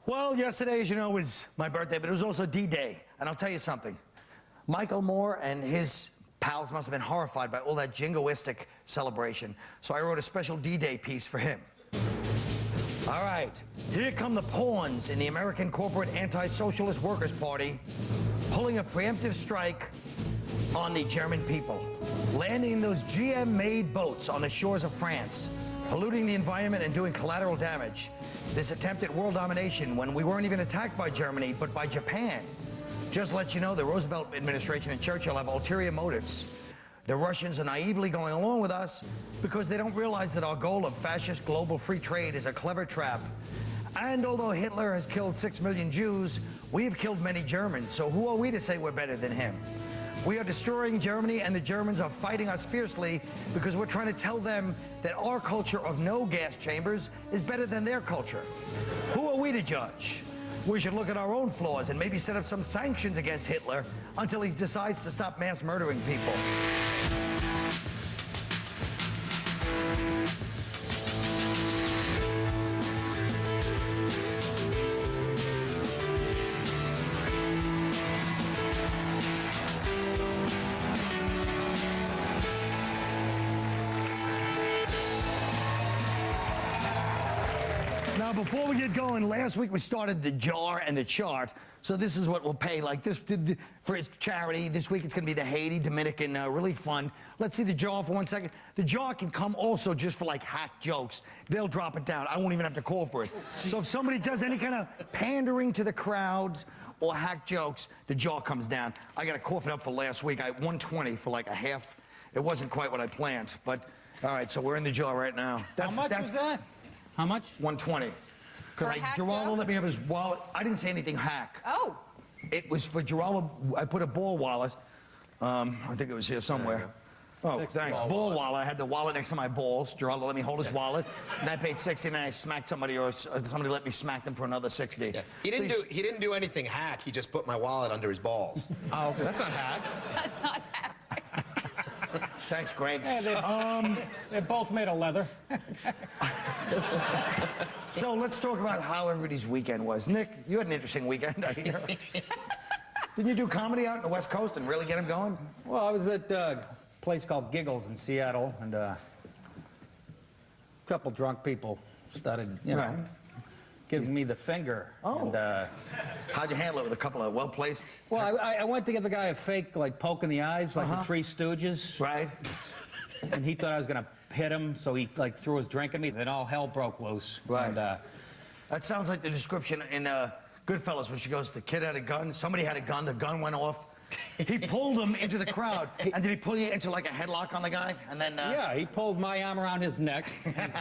Well, yesterday, as you know, was my birthday, but it was also D-Day. And I'll tell you something. Michael Moore and his pals must have been horrified by all that jingoistic celebration. So I wrote a special D-Day piece for him. All right. Here come the pawns in the American Corporate Anti-Socialist Workers' Party pulling a preemptive strike on the German people, landing those GM-made boats on the shores of France, polluting the environment and doing collateral damage. This attempt at world domination when we weren't even attacked by Germany, but by Japan. Just let you know, the Roosevelt administration and Churchill have ulterior motives. The Russians are naively going along with us because they don't realize that our goal of fascist global free trade is a clever trap. And although Hitler has killed 6 million Jews, we've killed many Germans, so who are we to say we're better than him? We are destroying Germany, and the Germans are fighting us fiercely because we're trying to tell them that our culture of no gas chambers is better than their culture. Who are we to judge? We should look at our own flaws and maybe set up some sanctions against Hitler until he decides to stop mass murdering people. Now, before we get going, last week we started the jar and the chart. So this is what we'll pay. Like this for its charity. This week it's going to be the Haiti Dominican Relief Fund. Let's see the jar for 1 second. The jar can come also just for like hack jokes. They'll drop it down. I won't even have to call for it. So if somebody does any kind of pandering to the crowd or hack jokes, the jar comes down. I got to cough it up for last week. I 120 for like a half. It wasn't quite what I planned, but all right. So we're in the jar right now. How much was that? How much? 120. Because Giraldo let me have his wallet. I didn't say anything hack. Oh. It was for Giraldo. I put a ball wallet. I think it was here somewhere. Oh, thanks. Ball wallet. I had the wallet next to my balls. Giraldo let me hold his wallet. And I paid 60, and then I smacked somebody, or somebody let me smack them for another 60. Yeah. He didn't do anything hack. He just put my wallet under his balls. Oh, okay. That's not hack. That's not hack. Thanks, Greg. Yeah, they're both made of leather. So let's talk about how everybody's weekend was. Nick, you had an interesting weekend, I hear. Didn't you do comedy out in the West Coast and really get him going? Well, I was at a place called Giggles in Seattle, and a couple drunk people started, you know, giving me the finger. Oh. And, how'd you handle it with a couple of well-placed? well, I went to give the guy a fake, like, poke in the eyes, like the Three Stooges. Right. And he thought I was going to hit him, so he, like, threw his drink at me. Then all hell broke loose. Right. And, that sounds like the description in Goodfellas, where she goes, the kid had a gun, somebody had a gun, the gun went off. He pulled him into the crowd. And did he pull you into, like, a headlock on the guy? And then, yeah, he pulled my arm around his neck. And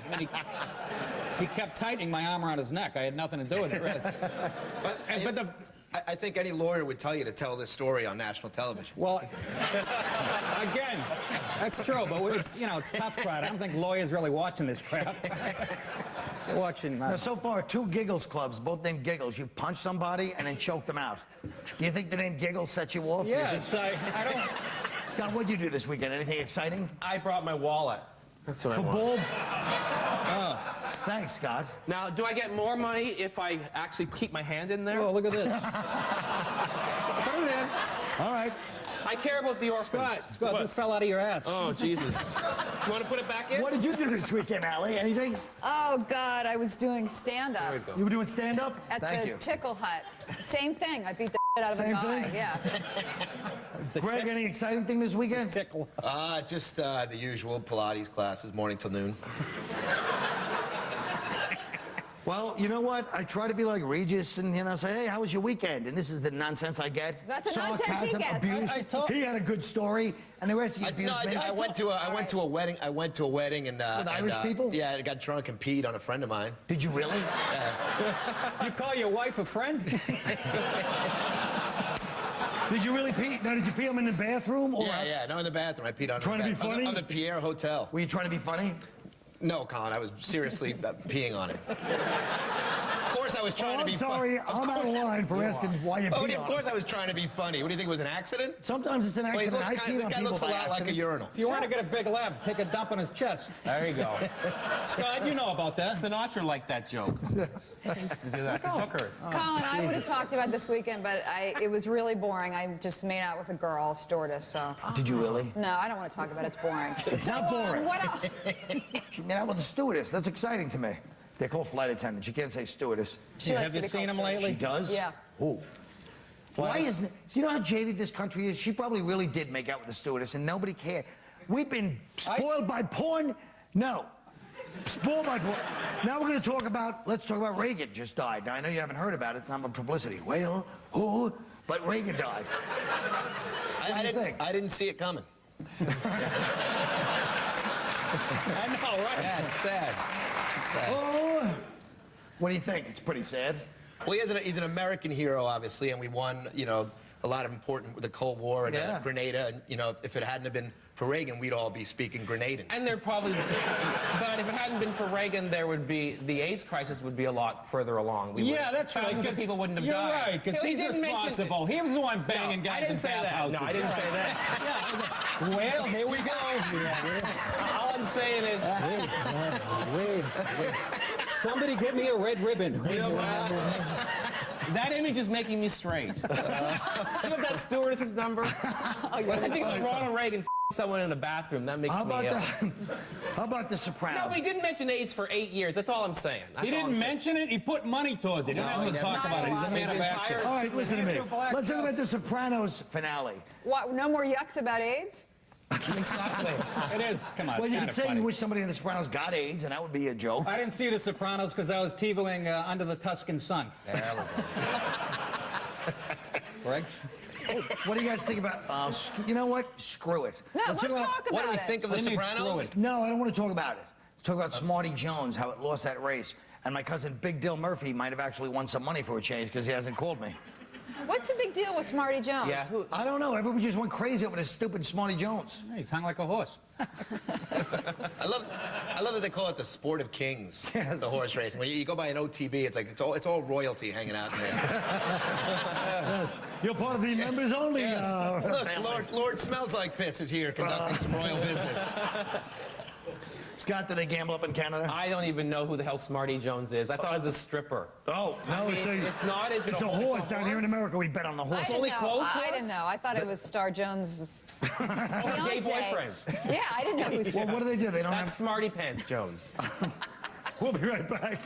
he kept tightening my arm around his neck. I had nothing to do with it, really. I think any lawyer would tell you to tell this story on national television. Well, again, that's true, but it's, you know, it's tough crowd. I don't think lawyers really watching this crap. Watching. Now, so far, 2 Giggles clubs, both named Giggles. You punch somebody and then choke them out. Do you think the name Giggles set you off? Yeah, I don't... Scott, what'd you do this weekend? Anything exciting? I brought my wallet. That's what I want. For Bulb? Oh. Thanks, Scott. Now, do I get more money if I actually keep my hand in there? Oh, look at this. Put it in. All right. I care about the orphans. Scott, this fell out of your ass. Oh, Jesus. You want to put it back in? What did you do this weekend, Allie? Anything? Oh, God, I was doing stand-up. You were doing stand-up? At the Tickle Hut. Same thing. I beat the out of Same a guy. thing? Yeah. Greg, any exciting thing this weekend? Tickle. Just the usual Pilates classes, morning till noon. Well, you know what? I try to be like Regis and, you know, say, hey, how was your weekend? And this is the nonsense I get. That's the nonsense he gets. Abuse. He had a good story, and the rest of you abused me. I went to a wedding. I went to a wedding and with Irish people? Yeah, I got drunk and peed on a friend of mine. Did you really? Yeah. You call your wife a friend? Did you really pee? Now, did you pee him in the bathroom? Or Yeah, no, in the bathroom. I peed on. Trying to be funny? On the Pierre Hotel. Were you trying to be funny? No, Colin, I was seriously peeing on it. Of course I was trying to be I'm sorry, I'm out of line for asking why you Odie, peed of on course him. I was trying to be funny. What do you think, it was an accident? Sometimes it's an Well, he accident. looks I kind peed of, on this guy people looks a by lot like a accident. urinal. If you want to get a big laugh, take a dump on his chest. There you go. Scott, you know about that. Sinatra liked that joke. He used to do that to hookers. Colin, I would have talked about this weekend, but it was really boring. I just made out with a girl, stewardess, so. Did you really? No, I don't want to talk about it. It's boring. It's not boring. What else? She made out with a stewardess. That's exciting to me. They're called flight attendants. You can't say stewardess. She likes Have to you be seen called him stewardess. lately? She does? Yeah. Ooh. Why isn't it? So you know how jaded this country is? She probably really did make out with the stewardess and nobody cared. We've been spoiled by porn? No. Spoiled by porn. Now we're going to talk about, let's talk about Reagan just died. Now I know you haven't heard about it. It's not about publicity. Well, who? But Reagan died. I didn't see it coming. I know, right? Yeah, it's sad. Oh. What do you think? It's pretty sad. Well, he's an American hero, obviously, and we won, you know, a lot of important, the Cold War and Yeah. Grenada, and, you know, if it hadn't have been for Reagan, we'd all be speaking Grenadian. And there probably, but if it hadn't been for Reagan, there would be, the AIDS crisis would be a lot further along. We Yeah, that's right. Thousands of people wouldn't have You're died. right, because He he's didn't mention- responsible. He was the one banging No, I guys didn't in say that. bathhouses. No, I didn't say that. Well, here we go. All I'm saying is, Wait. Somebody get me a red ribbon. that image is making me straight. Do you have that stewardess's number? I think it's Ronald Reagan someone in a bathroom. That makes How me about ill. how about the No, Sopranos? but he didn't mention AIDS for 8 years. That's all I'm saying. That's He all didn't I'm saying. mention it. He put money towards it. He didn't have to talk Not about a it. He's lot. a man His of action. entire- All right, listen to me. Black Let's talk about belts. the Sopranos finale. What, no more yucks about AIDS? Exactly. It is. Come on. Well, it's you kinda could say funny. you wish somebody in the Sopranos got AIDS, and that would be a joke. I didn't see The Sopranos because I was TiVoing Under the Tuscan Sun. Greg? What do you guys think about? You know what? Screw it. No, let's talk about What do we it. think of The What do you mean, Sopranos? screw it? No, I don't want to talk about it. Talk about Smarty Jones, how it lost that race. And my cousin Big Dill Murphy might have actually won some money for a change because he hasn't called me. What's the big deal with Smarty Jones? Yeah. I don't know. Everybody just went crazy over this stupid Smarty Jones. He's hung like a horse. I love that they call it the sport of kings, Yes. the horse racing. When you go by an OTB, it's like it's all royalty hanging out in there. Yes. You're part of the members only. Look, Lord Smells Like Piss is here conducting some royal business. Scott, do they gamble up in Canada? I don't even know who the hell Smarty Jones is. I thought it was a stripper. Oh, no, I mean, it's not. Is it it's a horse down here in America. We bet on the I horse. didn't only know. clothes I for didn't us? know. I thought it was Star Jones' Oh, gay boyfriend. Yeah, I didn't know who Well, what do they do? They don't That's have... Smarty Pants Jones. We'll be right back.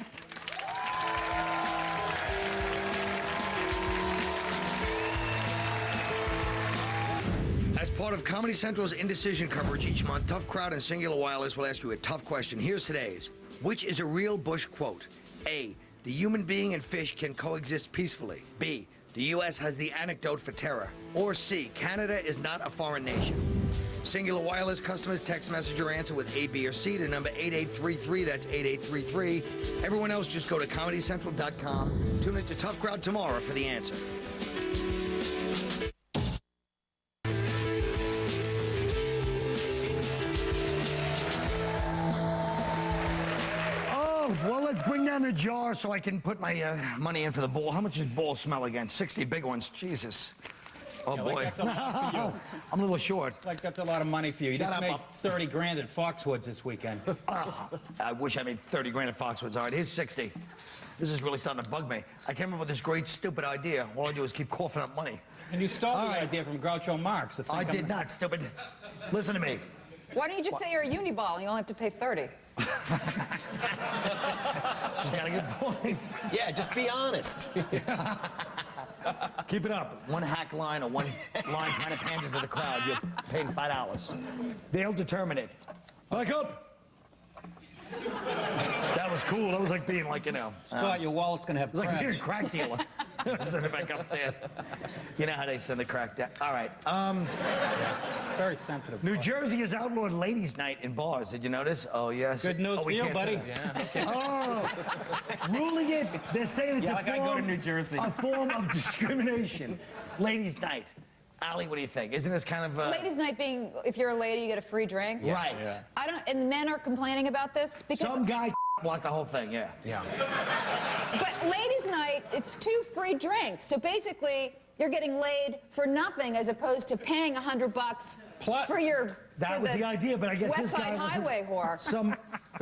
As part of Comedy Central's Indecision coverage each month, Tough Crowd and Singular Wireless will ask you a tough question. Here's today's. Which is a real Bush quote? A, the human being and fish can coexist peacefully. B, the U.S. has the antidote for terror. Or C, Canada is not a foreign nation. Singular Wireless customers text message your answer with A, B, or C to number 8833. That's 8833. Everyone else just go to ComedyCentral.com. Tune into Tough Crowd tomorrow for the answer. Oh, well, let's bring down the jar so I can put my money in for the ball. How much does ball smell again? 60 big ones. Jesus. Oh, Yeah, boy. like that's a lot for you. I'm a little short. Like that's a lot of money for you. You just Shut made up. 30 grand at Foxwoods this weekend. I wish I made 30 grand at Foxwoods. All right, here's 60. This is really starting to bug me. I came up with this great, stupid idea. All I do is keep coughing up money. And you stole All the right. idea from Groucho Marx. I did not, stupid. Listen to me. Why don't you just say you're a uniball and you only have to pay 30? She's got a good point. Yeah, just be honest. Keep it up. One hack line or one line trying to pander to the crowd, you're paying $5. They'll determine it. Back up. That was cool. That was like being like, you know. Scott, your wallet's going to have It was like being a crabs. crack dealer. Send it back upstairs. You know how they send the crack down. All right. Very sensitive. New Jersey has outlawed ladies' night in bars. Did you notice? Oh, yes. Good news oh, for we you, can't say buddy. that. Yeah. Oh, ruling it. They're saying it's Yeah, a like I form, go to New Jersey. a form of discrimination. Ladies' night. Allie, what do you think? Isn't this kind of... Ladies' night being, if you're a lady, you get a free drink. Right. Yeah. I don't, and men are complaining about this because, Some guy blocked the whole thing, yeah. Yeah. but ladies' it's 2 free drinks. So basically, you're getting laid for nothing as opposed to paying $100 for your. That for was the idea, but I guess West this guy Side Highway whore.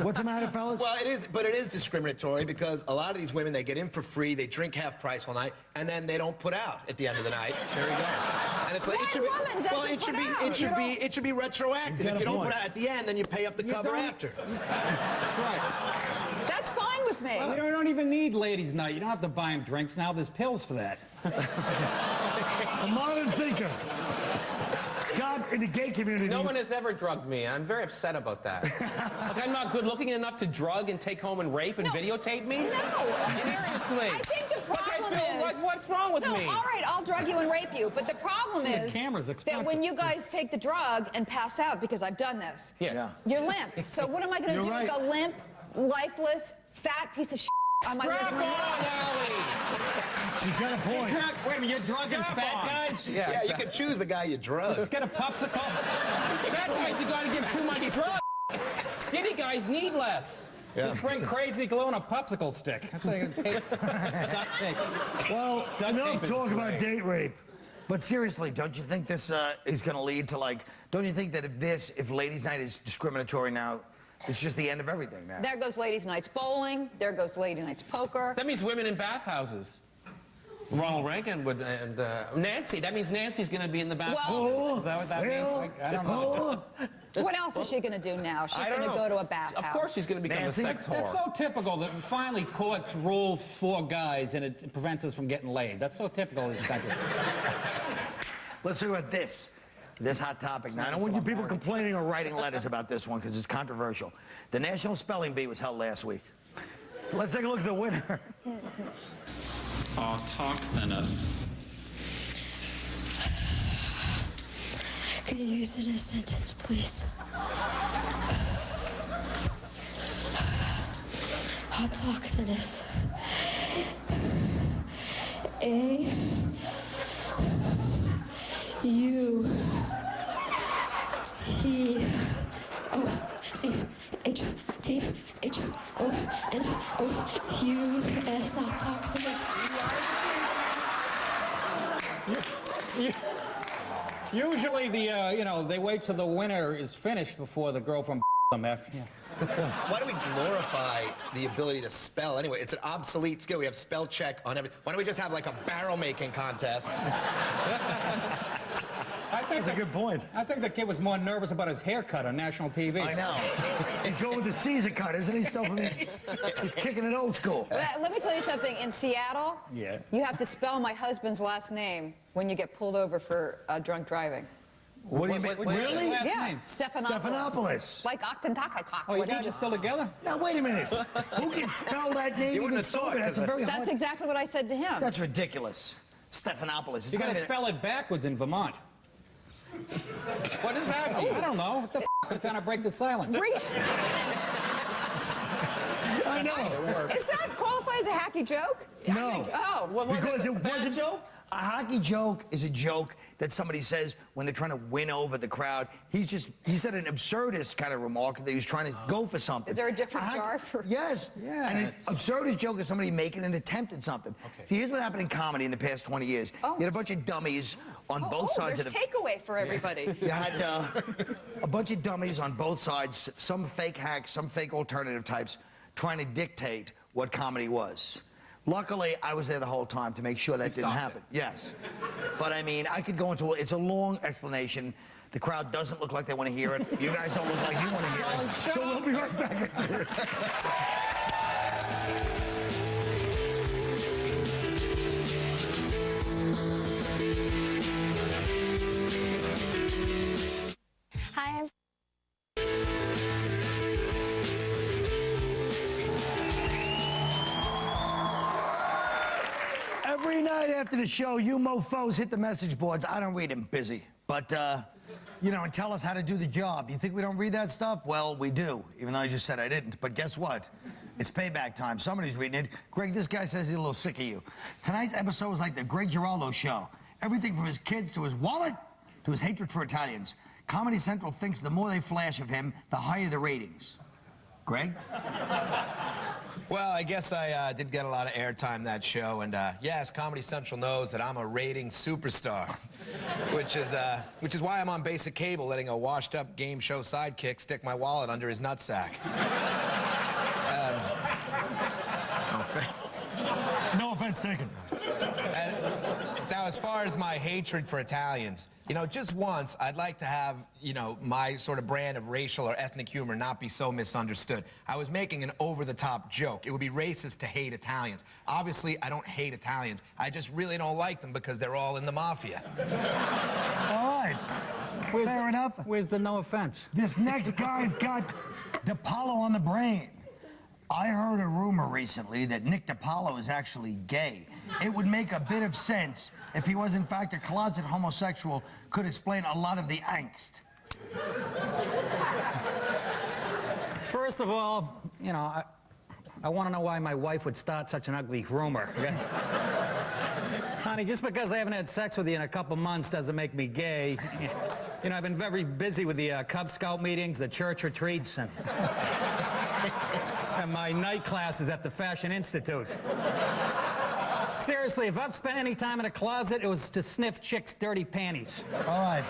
What's the matter, fellas? Well, it is discriminatory because a lot of these women, they get in for free, they drink half price all night, and then they don't put out at the end of the night. There we go. And it's like What woman doesn't it should be retroactive. If you don't put out at the end, then you pay up the cover after. That's right. That's fine with me. You don't even need ladies' night. You don't have to buy them drinks now. There's pills for that. A modern thinker. Scott, in the gay community. No one has ever drugged me. I'm very upset about that. Like, I'm not good looking enough to drug and take home and rape and videotape me? No. Seriously. I think the problem is... What's wrong with no, me? all right, I'll drug you and rape you. But the problem is camera's that expensive. when you guys take the drug and pass out, because I've done this, Yes. Yeah. you're limp. So what am I going to do You're with a limp, lifeless, fat piece of shit on my Strap living on, room? Allie! She's got a point. Wait a minute, you're drugging fat guys? Yeah, you can choose the guy you drug. Get a popsicle. Fat guys are going to give too much drug. Skinny guys need less. Just bring crazy glue and a popsicle stick. That's like duct tape. Well, Duct enough tape is talk about great. date rape. But seriously, don't you think this is going to lead to, like, don't you think that if ladies' night is discriminatory now, it's just the end of everything now? There goes ladies' nights bowling. There goes ladies' nights poker. That means women in bathhouses. Ronald Reagan would, and Nancy. That means Nancy's going to be in the bathhouse. Well, Is that what that means? Like, I don't know. what else is she going to do now? She's I don't going to know. go to a bathhouse. Of course she's going to become Nancy? a sex whore. That's so typical that finally courts rule for guys and it prevents us from getting laid. That's so typical of this country. Let's talk about this hot topic. Now, I don't want you people complaining or writing letters about this one because it's controversial. The National Spelling Bee was held last week. Let's take a look at the winner. Autochthonous. Could you use it in a sentence, please? Autochthonous. A U T O C H T H O N O U S. Autochthonous. Usually they wait till the winner is finished before the girl from them after. Yeah. Why do we glorify the ability to spell anyway? It's an obsolete skill. We have spell check on everything. Why don't we just have like a barrel making contest? That's a good point. I think the kid was more nervous about his haircut on national TV. I know. He's going with the Caesar cut, isn't he? Still from he's kicking it old school. Let me tell you something. In Seattle, you have to spell my husband's last name when you get pulled over for drunk driving. What do you mean? Really? Last Yeah, name? Stephanopoulos. Like Octantakakak. Oh, you guys are still together? Now, wait a minute. Who can spell that name You even wouldn't have thought, sober? That's a 'cause very That's hard... exactly what I said to him. That's ridiculous. Stephanopoulos. It's You not gotta even- spell it backwards in Vermont. What does that mean? I don't know. What the f***? I'm trying to break the silence. I know. Is that qualify as a hacky joke? No. Oh. Because it Bad wasn't... joke? A hockey joke is a joke that somebody says when they're trying to win over the crowd. He said an absurdist kind of remark that he was trying to go for something. Is there a different jar for... Yes. Yeah, And an it's- absurdist joke is somebody making an attempt at something. Okay. See, here's what happened in comedy in the past 20 years. Oh. You had a bunch of dummies on both sides of there's the... takeaway for everybody. You had a bunch of dummies on both sides, some fake hacks, some fake alternative types, trying to dictate what comedy was. Luckily, I was there the whole time to make sure that didn't happen. Yes. But I mean, I could go into it's a long explanation. The crowd doesn't look like they want to hear it. You guys don't look like you want to hear it. So we'll be right back after this. Hi, I'm Every night after the show, you mofos hit the message boards. I don't read them, busy. But, you know, and tell us how to do the job. You think we don't read that stuff? Well, we do, even though I just said I didn't. But guess what? It's payback time. Somebody's reading it. Greg, this guy says he's a little sick of you. Tonight's episode was like the Greg Giraldo show. Everything from his kids to his wallet to his hatred for Italians. Comedy Central thinks the more they flash of him, the higher the ratings. Greg? Well, I guess I did get a lot of airtime that show, and yes, Comedy Central knows that I'm a rating superstar, which is why I'm on basic cable, letting a washed-up game show sidekick stick my wallet under his nutsack. No offense taken. Now, as far as my hatred for Italians, you know, just once, I'd like to have, you know, my sort of brand of racial or ethnic humor not be so misunderstood. I was making an over-the-top joke. It would be racist to hate Italians. Obviously, I don't hate Italians. I just really don't like them because they're all in the mafia. All right. Fair enough. Where's the no offense? This next guy's got DiPaolo on the brain. I heard a rumor recently that Nick DiPaolo is actually gay. It would make a bit of sense if he was in fact a closet homosexual, could explain a lot of the angst. First of all, you know, I want to know why my wife would start such an ugly rumor. Okay? Honey, just because I haven't had sex with you in a couple months doesn't make me gay. You know, I've been very busy with the Cub Scout meetings, the church retreats, and my night classes at the Fashion Institute. Seriously, if I've spent any time in a closet, it was to sniff chicks' dirty panties. All right.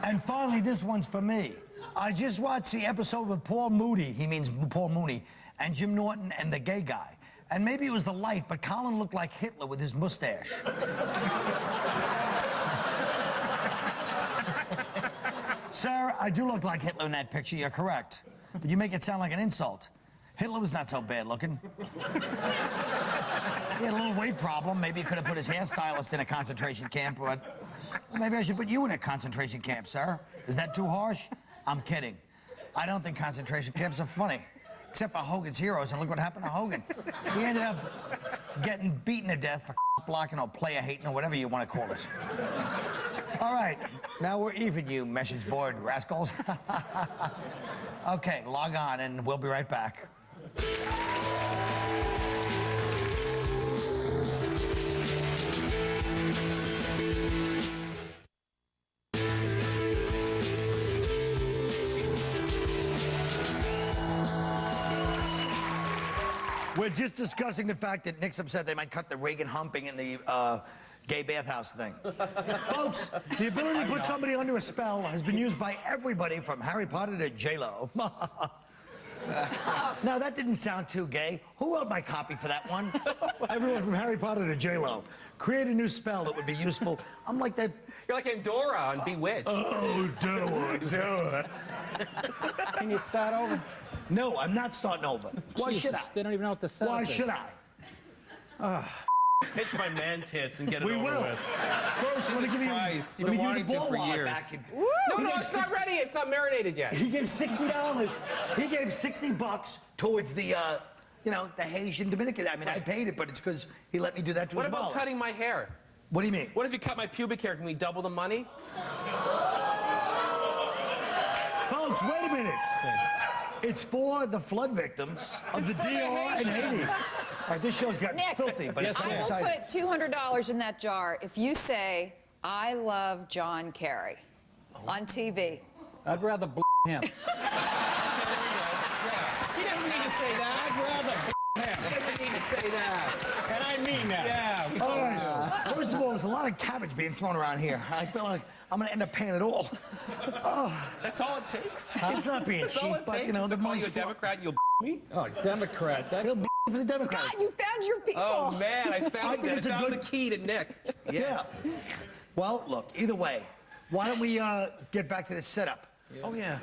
And finally, this one's for me. I just watched the episode with Paul Moody, he means Paul Mooney, and Jim Norton and the gay guy. And maybe it was the light, but Colin looked like Hitler with his mustache. Sir, I do look like Hitler in that picture, you're correct. But you make it sound like an insult. Hitler was not so bad looking. He had a little weight problem. Maybe he could have put his hairstylist in a concentration camp, but maybe I should put you in a concentration camp, sir. Is that too harsh? I'm kidding. I don't think concentration camps are funny. Except for Hogan's Heroes, and look what happened to Hogan. He ended up getting beaten to death for blocking or player hating or whatever you want to call it. All right, now we're even, you message board rascals. Okay, log on, and we'll be right back. We're just discussing the fact that Nick's upset they might cut the Reagan humping in the gay bathhouse thing. Folks, the ability to put somebody under a spell has been used by everybody from Harry Potter to J-Lo. Now, that didn't sound too gay. Who wrote my copy for that one? Everyone from Harry Potter to J-Lo. Create a new spell that would be useful. I'm like that... You're like Endora on Bewitched. Oh, do it. Can you start over? No, I'm not starting over. Why should I? They don't even know what the setup Why is. should I? Pitch my man tits and get it We over will. with. First, let me give you, Christ, you've let me been give you the wanting to ball for wallet years. back. No, it's not ready. It's not marinated yet. He gave $60. He gave $60 towards the, you know, the Haitian Dominican. I mean, I paid it, but it's because he let me do that to What his about wallet. cutting my hair? What do you mean? What if you cut my pubic hair? Can we double the money? Folks, wait a minute. It's for the flood victims of the DR and Hades. All right, this show's gotten Nick, filthy, but it's I not will exciting. put $200 in that jar if you say, I love John Kerry on TV. I'd rather him. He doesn't need to say that. I'd rather him. He doesn't need to say that. And I mean that. Yeah. All right. First of all, there's a lot of cabbage being thrown around here. I feel like I'm going to end up paying it all. That's all it takes. It's not being That's all cheap, it but, takes you know, is the to call money's you a for... Democrat, you'll me? Oh, Democrat. That... He'll for the Democrats. Scott, you found your people. Oh, man, I found think it. it's a I found good- the key to Nick. Yes. Yeah. Well, look, either way, why don't we get back to this setup? Oh, yeah.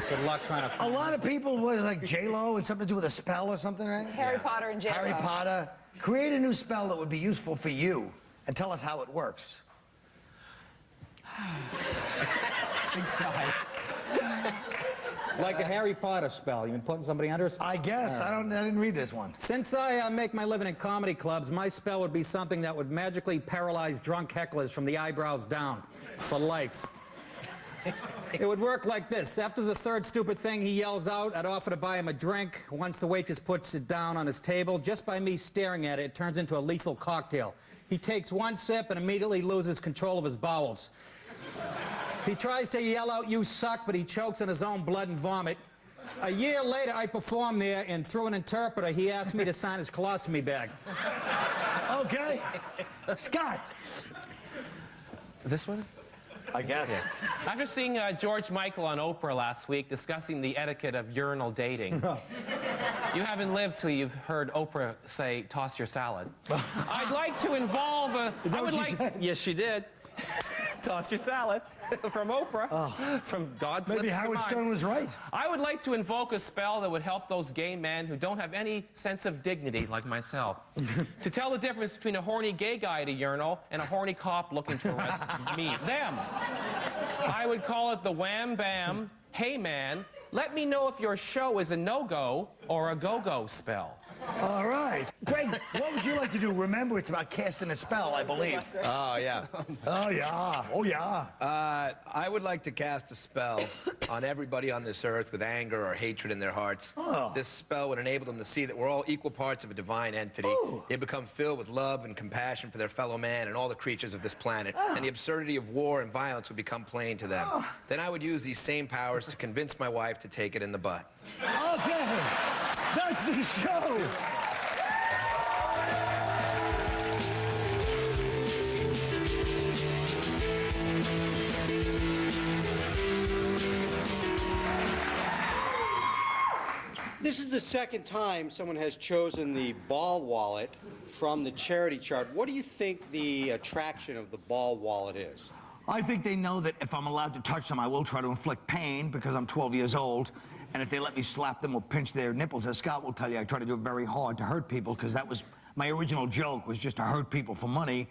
Good luck trying to A find lot of people, like J-Lo and something to do with a spell or something, right? Harry Potter and J-Lo. Harry Potter. Create a new spell that would be useful for you and tell us how it works. Big sigh. Like a Harry Potter spell. You been putting somebody under a spell? I guess. I didn't read this one. Since I make my living in comedy clubs, my spell would be something that would magically paralyze drunk hecklers from the eyebrows down for life. It would work like this. After the third stupid thing he yells out, I'd offer to buy him a drink. Once the waitress puts it down on his table, just by me staring at it, it turns into a lethal cocktail. He takes one sip and immediately loses control of his bowels. He tries to yell out, "You suck," but he chokes on his own blood and vomit. A year later, I performed there, and through an interpreter, he asked me to sign his colostomy bag. Okay. Scott. This one? I guess. After seeing George Michael on Oprah last week discussing the etiquette of urinal dating, you haven't lived till you've heard Oprah say, "Toss your salad." I'd like to involve a... Is that what she said? Yes, she did. Toss your salad from Oprah, from God's lips Maybe to Howard mine. Stern was right. I would like to invoke a spell that would help those gay men who don't have any sense of dignity, like myself, to tell the difference between a horny gay guy at a urinal and a horny cop looking to arrest them. I would call it the wham bam, hey man, let me know if your show is a no-go or a go-go spell. All right. Greg, what would you like to do? Remember, it's about casting a spell, I believe. Oh, yeah. Oh, yeah. Oh, yeah. I would like to cast a spell on everybody on this earth with anger or hatred in their hearts. Oh. This spell would enable them to see that we're all equal parts of a divine entity. Ooh. They become filled with love and compassion for their fellow man and all the creatures of this planet. And the absurdity of war and violence would become plain to them. Then I would use these same powers to convince my wife to take it in the butt. Okay. That's the show. This is the second time someone has chosen the ball wallet from the charity chart. What do you think the attraction of the ball wallet is? I think they know that if I'm allowed to touch them, I will try to inflict pain because I'm 12 years old. And if they let me slap them or pinch their nipples, as Scott will tell you, I try to do it very hard to hurt people because that was my original joke, was just to hurt people for money.